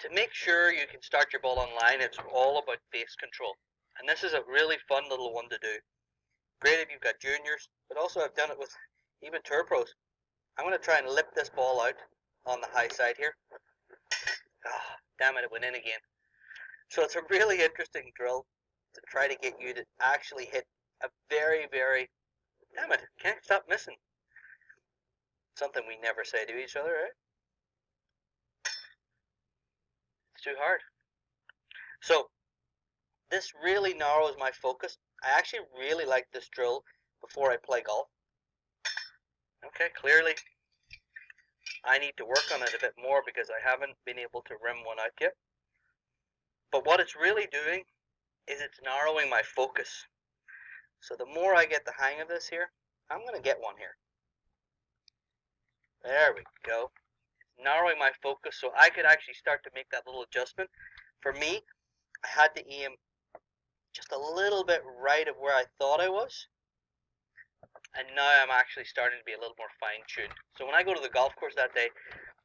To make sure you can start your ball online, it's all about face control. And this is a really fun little one to do. Great if you've got juniors, but also I've done it with even tour pros. I'm going to try and lip this ball out on the high side here. Ah, damn it, it went in again. So it's a really interesting drill to try to get you to actually hit a very, damn it, can't stop missing. Something we never say to each other, right? It's too hard. So this really narrows my focus. I actually really like this drill before I play golf. Okay, clearly I need to work on it a bit more because I haven't been able to rim one out yet. But what it's really doing is it's narrowing my focus. So the more I get the hang of this here, I'm going to get one here. There we go. It's narrowing my focus so I could actually start to make that little adjustment. For me, I had to aim just a little bit right of where I thought I was. And now I'm actually starting to be a little more fine-tuned. So when I go to the golf course that day,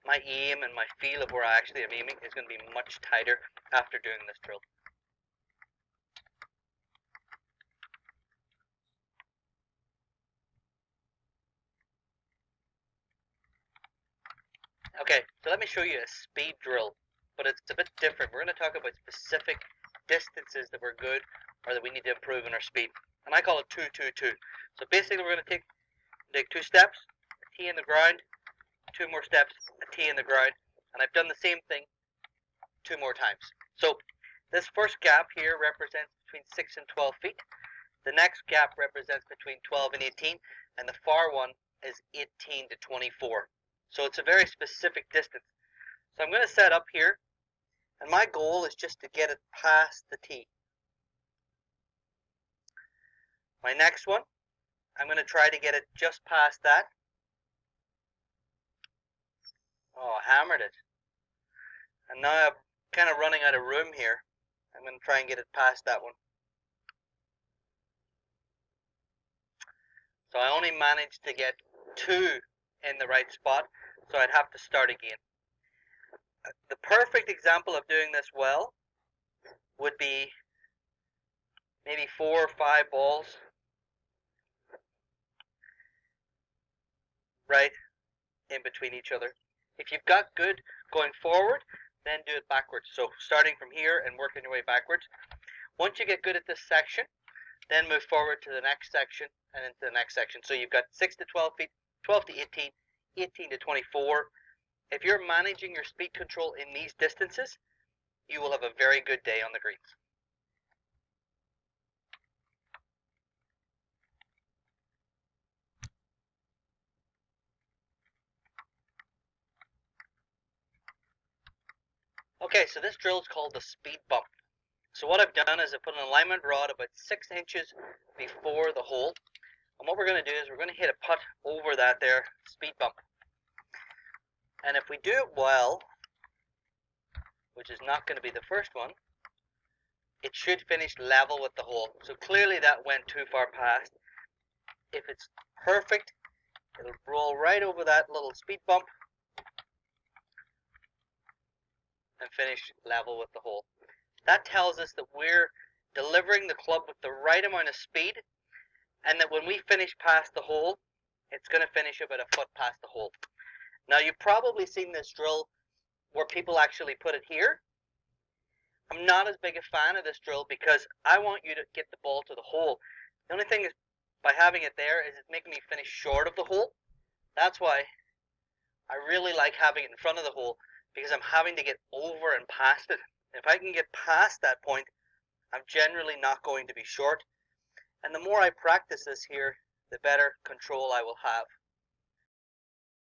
my aim and my feel of where I actually am aiming is going to be much tighter after doing this drill. Okay, so let me show you a speed drill, but it's a bit different. We're going to talk about specific distances that we're good or that we need to improve in our speed. And I call it 2-2-2. So basically we're going to take 2 steps, a tee in the ground, 2 more steps, a tee in the ground, and I've done the same thing 2 more times. So this first gap here represents between 6 and 12 feet. The next gap represents between 12 and 18, and the far one is 18 to 24. So it's a very specific distance. So I'm going to set up here, and my goal is just to get it past the tee. My next one, I'm going to try to get it just past that. Oh, I hammered it. And now I'm kind of running out of room here. I'm going to try and get it past that one. So I only managed to get 2 in the right spot, so I'd have to start again. The perfect example of doing this well would be maybe 4 or 5 balls right in between each other. If you've got good going forward, then do it backwards. So starting from here and working your way backwards. Once you get good at this section, then move forward to the next section and into the next section. So you've got 6 to 12 feet, 12 to 18, 18 to 24. If you're managing your speed control in these distances, you will have a very good day on the greens. Okay, so this drill is called the speed bump. So what I've done is I put an alignment rod about 6 inches before the hole. And what we're going to do is we're going to hit a putt over that there speed bump. And if we do it well, which is not going to be the first one, it should finish level with the hole. So clearly that went too far past. If it's perfect, it'll roll right over that little speed bump and finish level with the hole. That tells us that we're delivering the club with the right amount of speed, and that when we finish past the hole, it's going to finish about a foot past the hole. Now you've probably seen this drill where people actually put it here. I'm not as big a fan of this drill because I want you to get the ball to the hole. The only thing is, by having it there, is it's making me finish short of the hole. That's why I really like having it in front of the hole, because I'm having to get over and past it. If I can get past that point, I'm generally not going to be short. And the more I practice this here, the better control I will have.